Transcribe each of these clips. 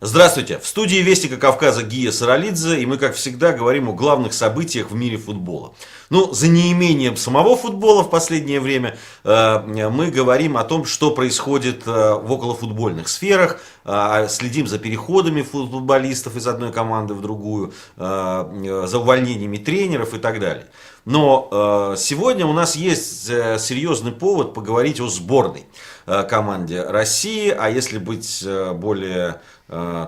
Здравствуйте! В студии Вестника Кавказа Гия Саралидзе, и мы, как всегда, говорим о главных событиях в мире футбола. Ну, за неимением самого футбола в последнее время мы говорим о том, что происходит в околофутбольных сферах, следим за переходами футболистов из одной команды в другую, за увольнениями тренеров и так далее. Но сегодня у нас есть серьезный повод поговорить о сборной команде России, а если быть более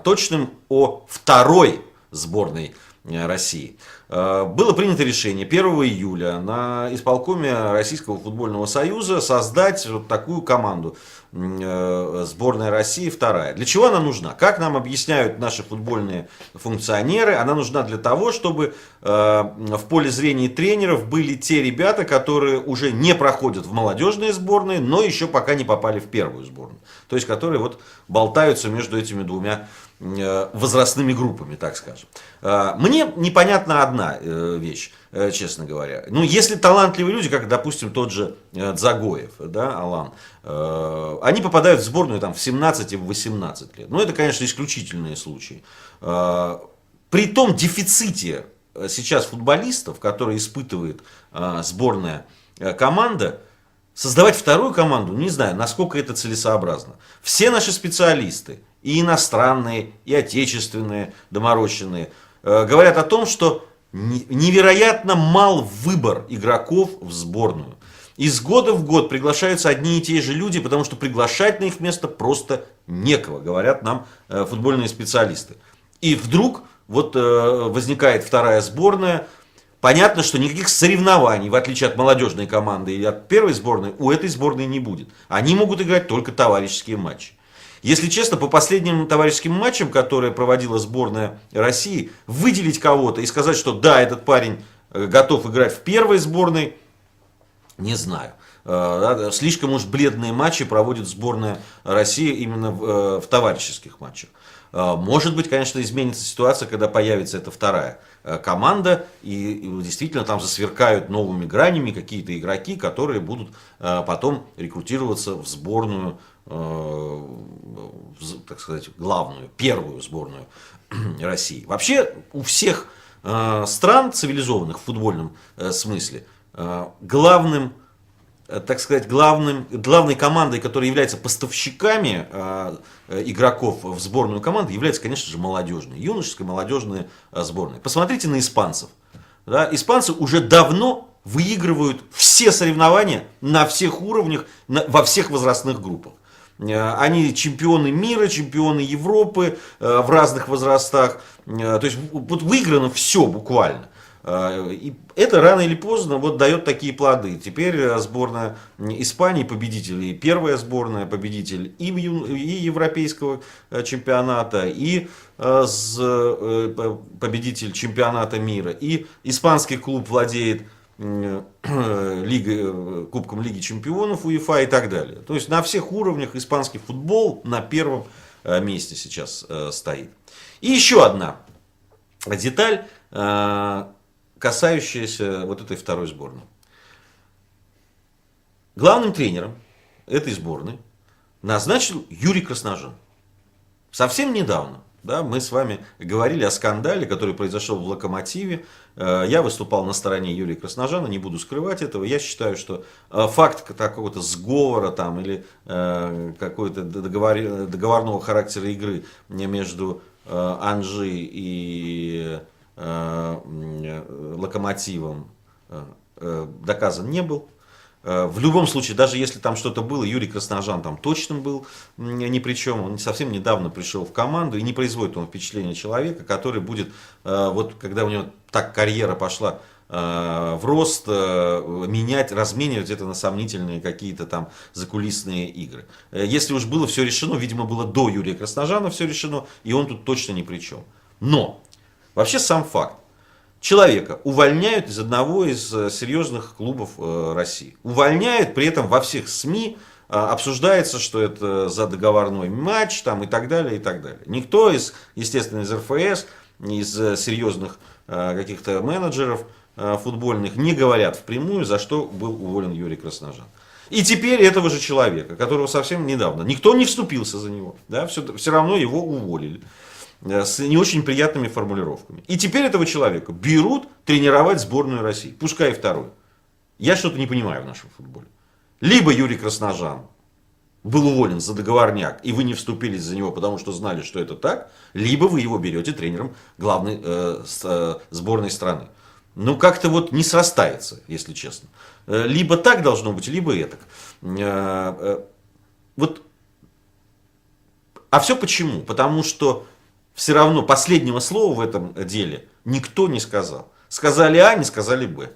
точным, о второй сборной России. Было принято решение 1 июля на исполкоме Российского футбольного союза создать вот такую команду. Сборная России вторая. Для чего она нужна? Как нам объясняют наши футбольные функционеры, она нужна для того, чтобы в поле зрения тренеров были те ребята, которые уже не проходят в молодежные сборные, но еще пока не попали в первую сборную. То есть, которые вот болтаются между этими двумя возрастными группами, так скажем. Мне непонятна одна вещь, честно говоря. Ну, если талантливые люди, как, допустим, тот же Дзагоев, да, Алан, они попадают в сборную там, в 17 и в 18 лет. Ну, это, конечно, исключительные случаи. При том дефиците сейчас футболистов, которые испытывает сборная команда, создавать вторую команду, не знаю, насколько это целесообразно. Все наши специалисты, и иностранные, и отечественные, доморощенные, говорят о том, что невероятно мал выбор игроков в сборную. Из года в год приглашаются одни и те же люди, потому что приглашать на их место просто некого, говорят нам футбольные специалисты. И вдруг вот возникает вторая сборная. Понятно, что никаких соревнований, в отличие от молодежной команды или от первой сборной, у этой сборной не будет. Они могут играть только товарищеские матчи. Если честно, по последним товарищеским матчам, которые проводила сборная России, выделить кого-то и сказать, что да, этот парень готов играть в первой сборной, не знаю. Слишком уж бледные матчи проводит сборная России именно в товарищеских матчах. Может быть, конечно, изменится ситуация, когда появится эта вторая команда, и действительно там засверкают новыми гранями какие-то игроки, которые будут потом рекрутироваться в сборную, так сказать, главную, первую сборную России. Вообще у всех стран цивилизованных в футбольном смысле главным, так сказать, главной командой, которая является поставщиками игроков в сборную команду, является, конечно же, молодежная, юношеская молодежная сборная. Посмотрите на испанцев. Да? Испанцы уже давно выигрывают все соревнования на всех уровнях, во всех возрастных группах. Они чемпионы мира, чемпионы Европы в разных возрастах. То есть вот выиграно все буквально. И это рано или поздно вот дает такие плоды. Теперь сборная Испании победитель, и первая сборная победитель и европейского чемпионата, и победитель чемпионата мира, и испанский клуб владеет Кубком Лиги Чемпионов УЕФА и так далее. То есть на всех уровнях испанский футбол на первом месте сейчас стоит. И еще одна деталь, касающаяся вот этой второй сборной. Главным тренером этой сборной назначил Юрий Красножан. Совсем недавно, да, мы с вами говорили о скандале, который произошел в «Локомотиве». Я выступал на стороне Юрия Красножана, не буду скрывать этого. Я считаю, что факт какого-то сговора там, или какой-то договорного характера игры между Анжи и Локомотивом доказан не был. В любом случае, даже если там что-то было, Юрий Красножан там точно был ни при чем. Он совсем недавно пришел в команду, и не производит он впечатление человека, который будет, вот когда у него так карьера пошла в рост, разменивать это на сомнительные какие-то там закулисные игры. Если уж было все решено, видимо, было до Юрия Красножана все решено, и он тут точно ни при чем. Но вообще сам факт. Человека увольняют из одного из серьезных клубов России. Увольняют, при этом во всех СМИ обсуждается, что это за договорной матч там, и так далее, и так далее. Никто естественно, из РФС, из серьезных каких-то менеджеров футбольных не говорят впрямую, за что был уволен Юрий Красножан. И теперь этого же человека, которого совсем недавно никто не вступился за него, да, все равно его уволили. с не очень приятными формулировками. И теперь этого человека берут тренировать сборную России, пускай и вторую. Я что-то не понимаю в нашем футболе. Либо Юрий Красножан был уволен за договорняк, и вы не вступились за него, потому что знали, что это так, либо вы его берете тренером главной сборной страны. Ну, как-то вот не срастается, если честно. Либо так должно быть, либо этак. Вот. А все почему? Потому что все равно последнего слова в этом деле никто не сказал. Сказали А, не сказали Б.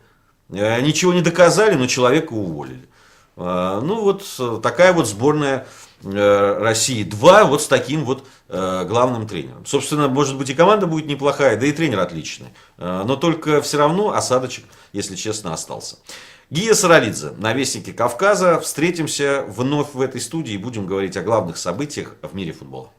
Ничего не доказали, но человека уволили. Ну вот такая вот сборная России. Два вот с таким вот главным тренером. Собственно, может быть и команда будет неплохая, да и тренер отличный. Но только все равно осадочек, если честно, остался. Гия Саралидзе на Вестнике Кавказа. Встретимся вновь в этой студии и будем говорить о главных событиях в мире футбола.